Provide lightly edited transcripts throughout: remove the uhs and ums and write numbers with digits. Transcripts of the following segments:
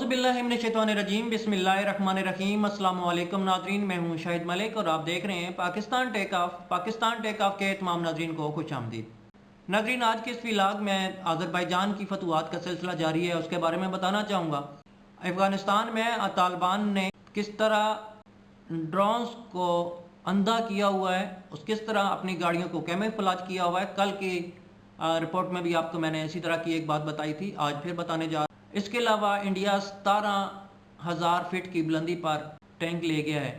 औज़ुबिल्लाहिमिनश्शैतानिर्रजीम बिस्मिल्लाहिर्रहमानिर्रहीम। अस्सलामु अलैकुम नाज़रीन, मैं हूं शाहिद मलिक और आप देख रहे हैं पाकिस्तान टेक ऑफ के तमाम नाज़रीन को खुश आमदीद। नाज़रीन, आज के इस व्लॉग में आज़रबाईजान की फतवात का सिलसिला जारी है, उसके बारे में बताना चाहूँगा। अफ़गानिस्तान में तालिबान ने किस तरह ड्रोन्स को अंधा किया हुआ है, उस किस तरह अपनी गाड़ियों को कैमोफ्लेज किया हुआ है। कल की रिपोर्ट में भी आपको मैंने इसी तरह की एक बात बताई थी, आज फिर बताने जा। इसके अलावा इंडिया 17,000 फीट की बुलंदी पर टैंक ले गया है।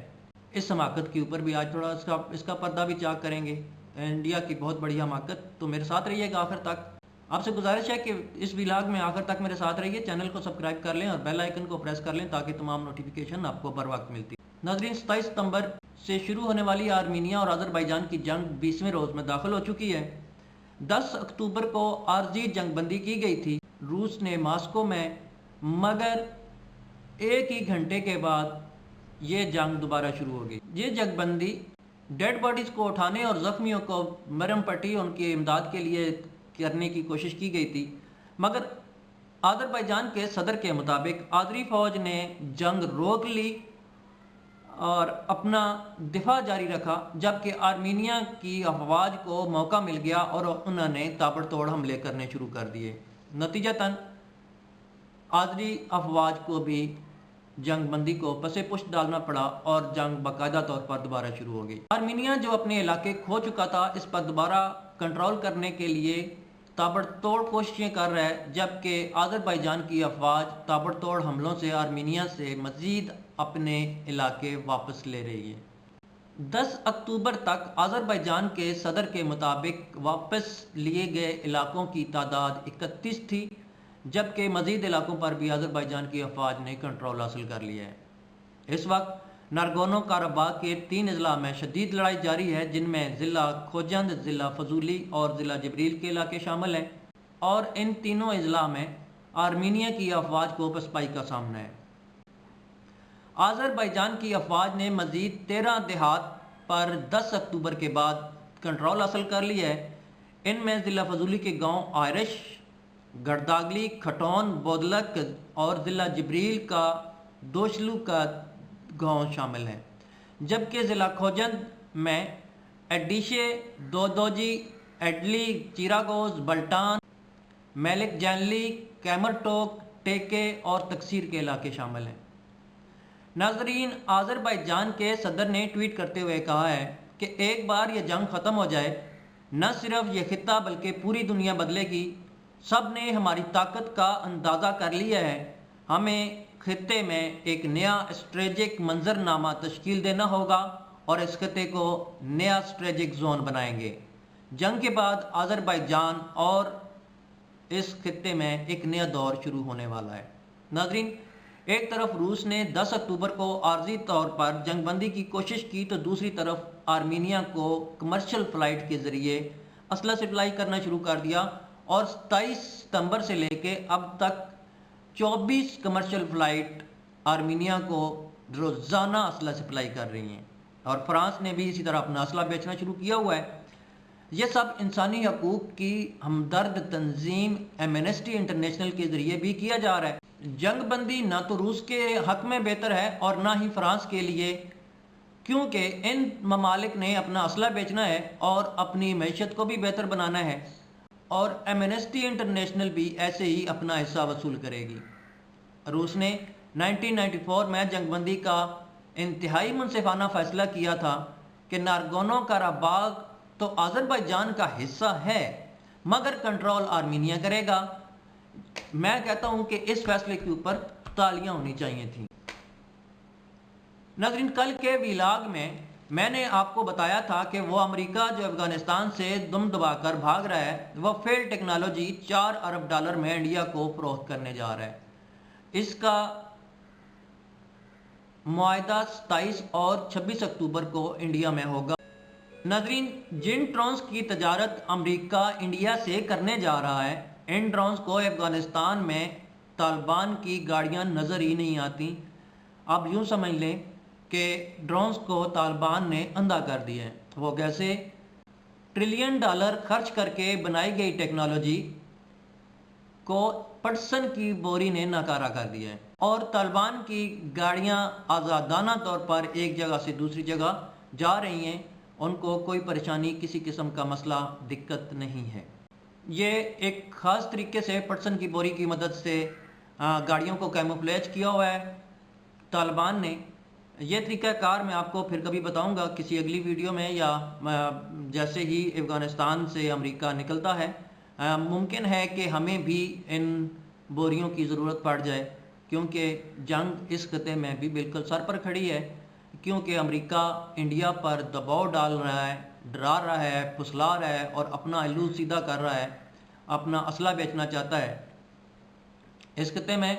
इस हमाकत के ऊपर भी आज थोड़ा इसका पर्दा भी चाक करेंगे। इंडिया की बहुत बड़ी हमाकत, तो मेरे साथ रहिएगा आखिर तक। आपसे गुजारिश है कि इस व्लॉग में आखिर तक मेरे साथ रहिए, चैनल को सब्सक्राइब कर लें और बेल आइकन को प्रेस कर लें ताकि तमाम नोटिफिकेशन आपको बर वक्त मिलती है। नाज़रीन, 27 सितंबर से शुरू होने वाली आर्मीनिया और आज़रबाईजान की जंग 20वें रोज़ में दाखिल हो चुकी है। 10 अक्टूबर को आर्जी जंगबंदी की गई थी रूस ने मॉस्को में, मगर एक ही घंटे के बाद ये जंग दोबारा शुरू हो गई। ये जंगबंदी डेड बॉडीज़ को उठाने और ज़ख्मियों को मरहम पट्टी उनकी इमदाद के लिए करने की कोशिश की गई थी, मगर आज़रबाईजान के सदर के मुताबिक आज़री फ़ौज ने जंग रोक ली और अपना दिफा जारी रखा, जबकि आर्मीनिया की अफवाज को मौका मिल गया और उन्होंने ताबड़तोड़ हमले करने शुरू कर दिए। नतीजतन आज़री अफवाज को भी जंगबंदी को पसे पुष्ट डालना पड़ा और जंग बाकायदा तौर पर दोबारा शुरू हो गई। आर्मीनिया जो अपने इलाके खो चुका था, इस पर दोबारा कंट्रोल करने के लिए ताबड़तोड़ कोशिशें कर रहा है, जबकि आज़रबाईजान की अफवाज ताबड़तोड़ हमलों से आर्मीनिया से मज़ीद अपने इलाके वापस ले रही है। 10 अक्टूबर तक आज़रबाईजान के सदर के मुताबिक वापस लिए गए इलाकों की तादाद 31 थी, जबकि मज़ीद इलाकों पर भी आज़रबाईजान की अफवाज ने कंट्रोल हासिल कर लिया है। इस वक्त नारगोनो काराबाग के 3 अजला में शदीद लड़ाई जारी है, जिनमें ज़िला खोजंद, ज़िला फजूली और ज़िला जबरील के इलाके शामिल हैं, और इन तीनों अजला में आर्मीनिया की अफवाज को पसपाई का सामना है। आज़रबाईजान की अफवाज ने मज़ीद 13 देहात पर 10 अक्टूबर के बाद कंट्रोल हासिल कर लिया है। इनमें ज़िला फजूली के गाँव आयरिश, गड़दागली, खटौन, बोदलक और ज़िला जबरील का दोशलू का गाँव शामिल हैं, जबकि ज़िला खोजंद में एडिशे, दोदोजी, एडली, चिरागोज, बल्टान, मेलिक जैनली, कैमरटोक, टेके और तकसीर के इलाके शामिल हैं। नाज़रीन, आज़रबाईजान के सदर ने ट्वीट करते हुए कहा है कि एक बार यह जंग ख़त्म हो जाए, न सिर्फ ये खित्ता बल्कि पूरी दुनिया बदलेगी। सब ने हमारी ताकत का अंदाज़ा कर लिया है। हमें खित्ते में एक नया स्ट्रेटेजिक मंजरनामा तश्कील देना होगा और इस खित्ते को नया स्ट्रेटेजिक जोन बनाएंगे। जंग के बाद आज़रबाईजान और इस खित्ते में एक नया दौर शुरू होने वाला है। नाज़रीन, एक तरफ रूस ने 10 अक्टूबर को आर्जी तौर पर जंगबंदी की कोशिश की, तो दूसरी तरफ आर्मीनिया को कमर्शियल फ़्लाइट के ज़रिए असला सप्लाई करना शुरू कर दिया और 27 सितंबर से लेके अब तक 24 कमर्शियल फ़्लाइट आर्मीनिया को रोज़ाना असला सप्लाई कर रही हैं, और फ्रांस ने भी इसी तरह अपना असला बेचना शुरू किया हुआ है। ये सब इंसानी हकूक़ की हमदर्द तंजीम एमनेस्टी इंटरनेशनल के ज़रिए भी किया जा रहा है। जंगबंदी ना तो रूस के हक़ में बेहतर है और ना ही फ्रांस के लिए, क्योंकि इन ममालिक ने अपना असला बेचना है और अपनी मैशत को भी बेहतर बनाना है, और एमनेस्टी इंटरनेशनल भी ऐसे ही अपना हिस्सा वसूल करेगी। रूस ने 1994 में जंगबंदी का इंतहाई मुनसिफाना फ़ैसला किया था कि नारगोनो काराबाग तो आज़रबाईजान का हिस्सा है, मगर कंट्रोल आर्मीनिया करेगा। मैं कहता हूं कि इस फैसले के ऊपर तालियां होनी चाहिए थी। नाज़रीन, कल के व्लॉग में मैंने आपको बताया था कि वो अमेरिका जो अफ़गानिस्तान से दुम दबाकर भाग रहा है, वह फेल टेक्नोलॉजी $4 अरब में इंडिया को फ़रोख्त करने जा रहा है। इसका मुआहदा 27 और 26 अक्टूबर को इंडिया में होगा। नाज़रीन, जिन ड्रोन्स की तजारत अमेरिका इंडिया से करने जा रहा है, इन ड्रोन्स को अफ़गानिस्तान में तालिबान की गाड़ियाँ नज़र ही नहीं आती। आप यूँ समझ लें कि ड्रोन्स को तालिबान ने अंधा कर दिया है। वो कैसे? $1 ट्रिलियन खर्च करके बनाई गई टेक्नोलॉजी को पटसन की बोरी ने नकारा कर दिया है। اور طالبان کی گاڑیاں آزادانہ طور پر ایک جگہ سے دوسری جگہ جا رہی ہیں، ان کو کوئی پریشانی، کسی قسم کا مسئلہ، دقت نہیں ہے۔ یہ ایک خاص طریقے سے پٹسن کی بوری کی مدد سے گاڑیوں کو کیموفلیج کیا ہوا ہے طالبان نے۔ یہ طریقہ کار میں آپ کو پھر کبھی بتاؤں گا کسی اگلی ویڈیو میں، یا جیسے ہی افغانستان سے امریکہ نکلتا ہے ممکن ہے کہ ہمیں بھی ان بوریوں کی ضرورت پڑ جائے، کیونکہ جنگ اس خطے میں بھی بالکل سر پر کھڑی ہے، کیونکہ امریکہ انڈیا پر دباؤ ڈال رہا ہے، ڈرا رہا ہے، پھسلا رہا ہے اور اپنا الو سیدھا کر رہا ہے، اپنا اسلحہ بیچنا چاہتا ہے۔ اس خطے میں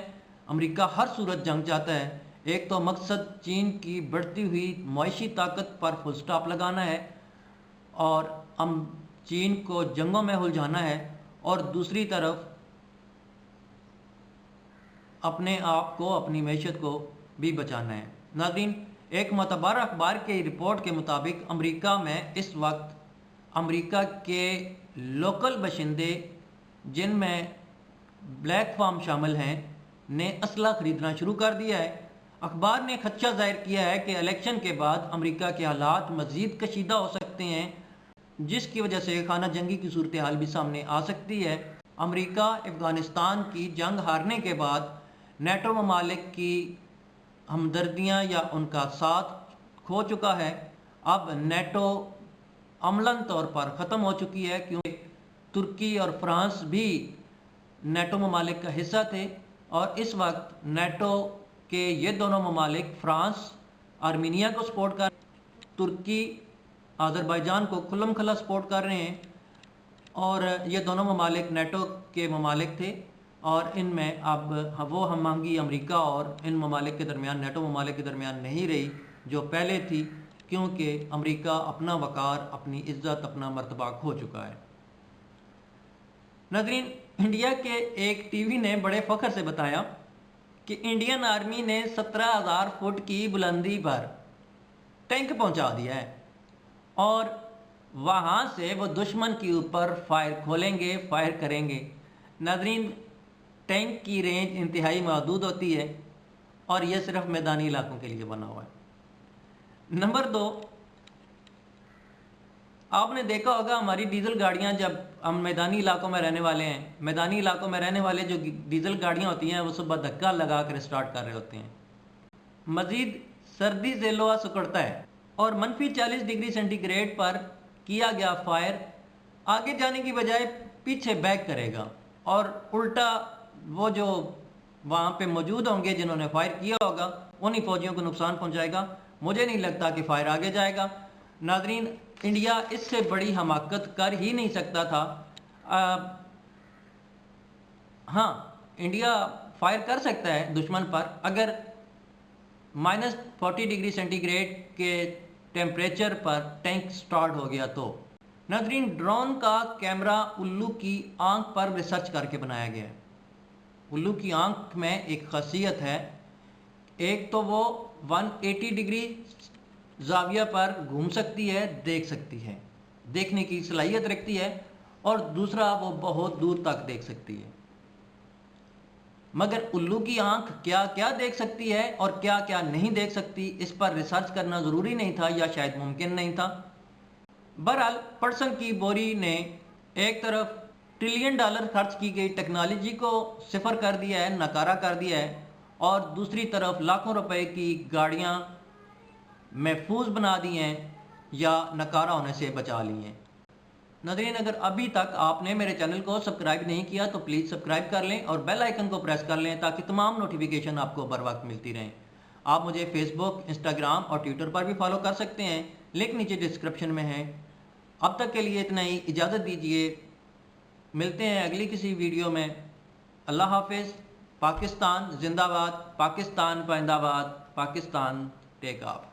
امریکہ ہر صورت جنگ چاہتا ہے۔ ایک تو مقصد چین کی بڑھتی ہوئی معاشی طاقت پر فل سٹاپ لگانا ہے اور چین کو جنگوں میں الجھانا ہے، اور دوسری طرف اپنے آپ کو، اپنی معیشت کو بھی بچانا ہے۔ ناظرین، ایک معتبر اخبار کی رپورٹ کے مطابق امریکہ میں اس وقت امریکہ کے لوکل باشندے، جن میں بلیک فارم شامل ہیں، نے اسلحہ خریدنا شروع کر دیا ہے۔ اخبار نے خدشہ ظاہر کیا ہے کہ الیکشن کے بعد امریکہ کے حالات مزید کشیدہ ہو سکتے ہیں، جس کی وجہ سے خانہ جنگی کی صورتحال بھی سامنے آ سکتی ہے۔ امریکہ افغانستان کی جنگ ہارنے کے بعد نیٹو ممالک کی ہمدردیاں یا ان کا ساتھ کھو چکا ہے۔ اب نیٹو عملاً طور پر ختم ہو چکی ہے، کیونکہ ترکی اور فرانس بھی نیٹو ممالک کا حصہ تھے، اور اس وقت نیٹو کے یہ دونوں ممالک، فرانس آرمینیا کو سپورٹ کر رہے ہیں، ترکی آذربائیجان کو کھلم کھلا سپورٹ کر رہے ہیں، اور یہ دونوں ممالک نیٹو کے ممالک تھے، اور ان میں اب وہ ہم آہنگی امریکہ اور ان ممالک کے درمیان، نیٹو ممالک کے درمیان نہیں رہی جو پہلے تھی، کیونکہ امریکہ اپنا وقار، اپنی عزت، اپنا مرتبہ کھو چکا ہے۔ ناظرین، انڈیا کے ایک ٹی وی نے بڑے فخر سے بتایا کہ انڈین آرمی نے 17,000 فٹ کی بلندی پر ٹینک پہنچا دیا ہے، اور وہاں سے وہ دشمن کے اوپر فائر کھولیں گے، فائر کریں گے۔ ناظرین، ٹینک کی رینج انتہائی محدود ہوتی ہے، اور یہ صرف میدانی علاقوں کے لیے بنا ہوا ہے۔ نمبر 2، آپ نے دیکھا ہوگا ہماری ڈیزل گاڑیاں، جب ہم میدانی علاقوں میں رہنے والے ہیں، میدانی علاقوں میں رہنے والے جو ڈیزل گاڑیاں ہوتی ہیں وہ صبح دھکا لگا کر اسٹارٹ کر رہے ہوتے ہیں۔ مزید سردی سے لوہا سکڑتا ہے، اور -40 ڈگری سینٹی گریڈ پر کیا گیا فائر آگے جانے کی بجائے پیچھے بیک کرے گا، اور الٹا وہ جو وہاں پہ موجود ہوں گے جنہوں نے فائر کیا ہوگا انہی فوجیوں کو نقصان پہنچائے گا۔ مجھے نہیں لگتا کہ فائر آگے جائے گا۔ ناظرین، انڈیا اس سے بڑی حماقت کر ہی نہیں سکتا تھا۔ ہاں، انڈیا فائر کر سکتا ہے دشمن پر اگر -40 ڈگری سینٹی گریڈ کے ٹیمپریچر پر ٹینک سٹارٹ ہو گیا تو۔ ناظرین، ڈرون کا کیمرہ الو کی آنکھ پر ریسرچ کر کے بنایا گیا ہے۔ الو کی آنکھ میں ایک خاصیت ہے، ایک تو وہ 180 ڈگری زاویہ پر گھوم سکتی ہے، دیکھ سکتی ہے، دیکھنے کی صلاحیت رکھتی ہے، اور دوسرا وہ بہت دور تک دیکھ سکتی ہے۔ مگر الو کی آنکھ کیا کیا دیکھ سکتی ہے اور کیا کیا نہیں دیکھ سکتی، اس پر ریسرچ کرنا ضروری نہیں تھا، یا شاید ممکن نہیں تھا۔ بہرحال پٹسن کی بوری نے ایک طرف $1 ٹریلین خرچ کی گئی ٹیکنالوجی کو صفر کر دیا ہے، ناکارہ کر دیا ہے، اور دوسری طرف لاکھوں روپے کی گاڑیاں محفوظ بنا دی ہیں یا ناکارہ ہونے سے بچا لی ہیں۔ ناظرین، اگر ابھی تک آپ نے میرے چینل کو سبسکرائب نہیں کیا تو پلیز سبسکرائب کر لیں اور بیل آئیکن کو پریس کر لیں تاکہ تمام نوٹیفیکیشن آپ کو بر وقت ملتی رہیں۔ آپ مجھے فیس بک، انسٹاگرام اور ٹویٹر پر بھی فالو کر سکتے ہیں، لنک نیچے ڈسکرپشن میں ہے۔ اب تک کے لیے اتنا ہی، اجازت دیجیے، ملتے ہیں اگلی کسی ویڈیو میں۔ اللہ حافظ۔ پاکستان زندہ باد، پاکستان پائندہ باد، پاکستان ٹیک آف۔